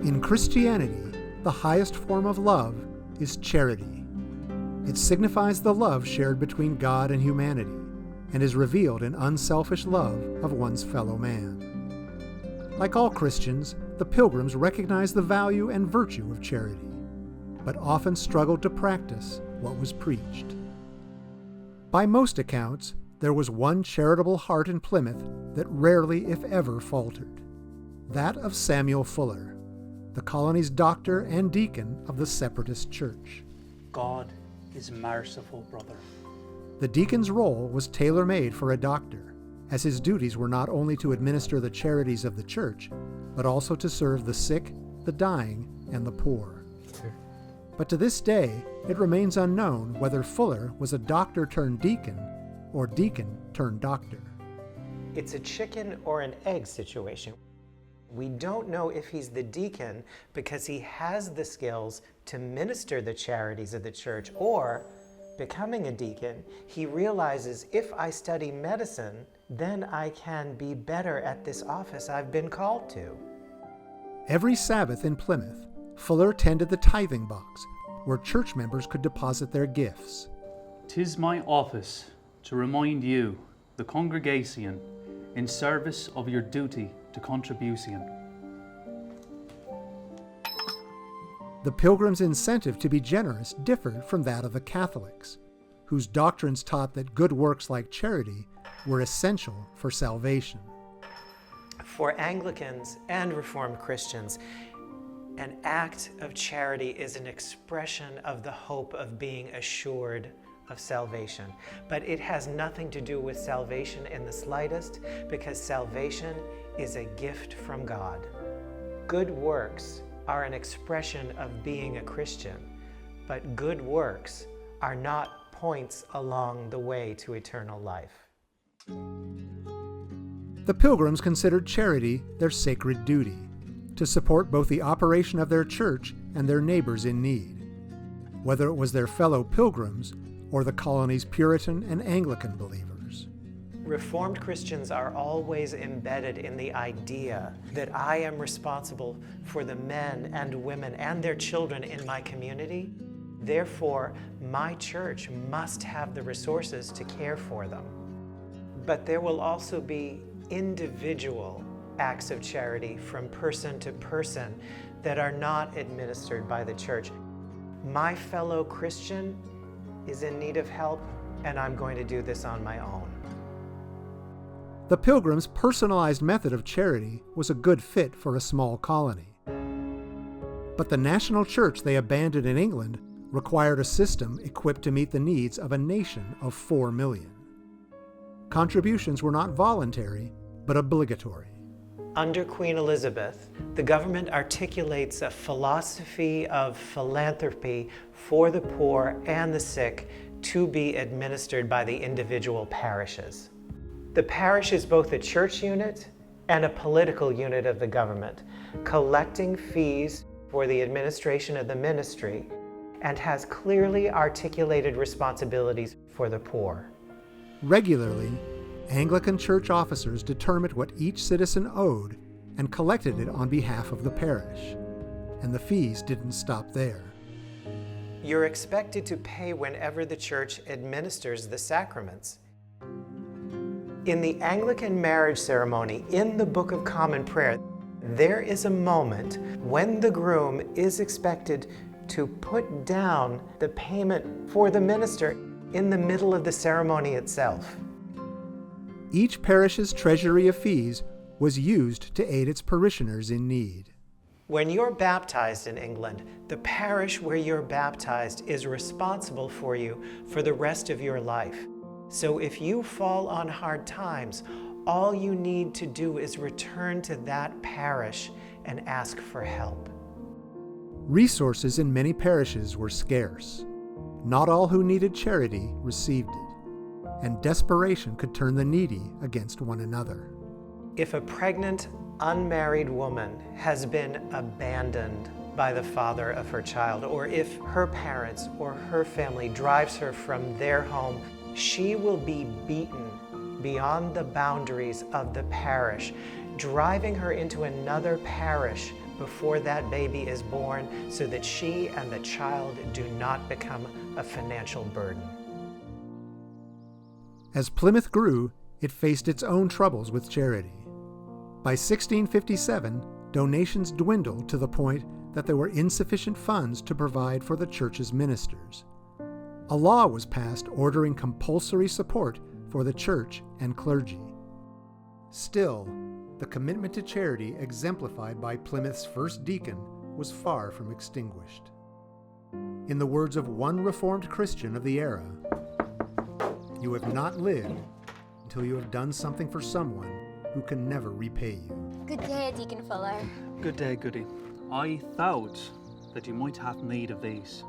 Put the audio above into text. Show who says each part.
Speaker 1: In Christianity, the highest form of love is charity. It signifies the love shared between God and humanity, and is revealed in unselfish love of one's fellow man. Like all Christians, the Pilgrims recognized the value and virtue of charity, but often struggled to practice what was preached. By most accounts, there was one charitable heart in Plymouth that rarely, if ever, faltered. That of Samuel Fuller, the colony's doctor and deacon of the Separatist Church.
Speaker 2: God is merciful, brother.
Speaker 1: The deacon's role was tailor-made for a doctor, as his duties were not only to administer the charities of the church, but also to serve the sick, the dying, and the poor. But to this day, it remains unknown whether Fuller was a doctor turned deacon or deacon turned doctor.
Speaker 3: It's a chicken or an egg situation. We don't know if he's the deacon because he has the skills to minister the charities of the church, or becoming a deacon, he realizes if I study medicine, then I can be better at this office I've been called to.
Speaker 1: Every Sabbath in Plymouth, Fuller tended the tithing box, where church members could deposit their gifts.
Speaker 2: "'Tis my office to remind you, the congregation, in service of your duty to contribution."
Speaker 1: The Pilgrims' incentive to be generous differed from that of the Catholics, whose doctrines taught that good works like charity were essential for salvation.
Speaker 3: For Anglicans and Reformed Christians, an act of charity is an expression of the hope of being assured of salvation. But it has nothing to do with salvation in the slightest, because salvation is a gift from God. Good works are an expression of being a Christian, but good works are not points along the way to eternal life.
Speaker 1: The Pilgrims considered charity their sacred duty, to support both the operation of their church and their neighbors in need, whether it was their fellow pilgrims or the colony's Puritan and Anglican believers.
Speaker 3: Reformed Christians are always embedded in the idea that I am responsible for the men and women and their children in my community. Therefore, my church must have the resources to care for them. But there will also be individual acts of charity from person to person that are not administered by the church. My fellow Christian is in need of help, and I'm going to do this on my own.
Speaker 1: The Pilgrims' personalized method of charity was a good fit for a small colony. But the national church they abandoned in England required a system equipped to meet the needs of a nation of 4 million. Contributions were not voluntary, but obligatory.
Speaker 3: Under Queen Elizabeth, the government articulates a philosophy of philanthropy for the poor and the sick to be administered by the individual parishes. The parish is both a church unit and a political unit of the government, collecting fees for the administration of the ministry, and has clearly articulated responsibilities for the poor.
Speaker 1: Regularly, Anglican church officers determined what each citizen owed and collected it on behalf of the parish, and the fees didn't stop there.
Speaker 3: You're expected to pay whenever the church administers the sacraments. In the Anglican marriage ceremony, in the Book of Common Prayer, there is a moment when the groom is expected to put down the payment for the minister in the middle of the ceremony itself.
Speaker 1: Each parish's treasury of fees was used to aid its parishioners in need.
Speaker 3: When you're baptized in England, the parish where you're baptized is responsible for you for the rest of your life. So if you fall on hard times, all you need to do is return to that parish and ask for help.
Speaker 1: Resources in many parishes were scarce. Not all who needed charity received it, and desperation could turn the needy against one another.
Speaker 3: If a pregnant, unmarried woman has been abandoned by the father of her child, or if her parents or her family drives her from their home, she will be beaten beyond the boundaries of the parish, driving her into another parish before that baby is born so that she and the child do not become a financial burden.
Speaker 1: As Plymouth grew, it faced its own troubles with charity. By 1657, donations dwindled to the point that there were insufficient funds to provide for the church's ministers. A law was passed ordering compulsory support for the church and clergy. Still, the commitment to charity exemplified by Plymouth's first deacon was far from extinguished. In the words of one Reformed Christian of the era, "You have not lived until you have done something for someone who can never repay you."
Speaker 4: Good day, Deacon Fuller.
Speaker 2: Good day, Goody. I thought that you might have need of these.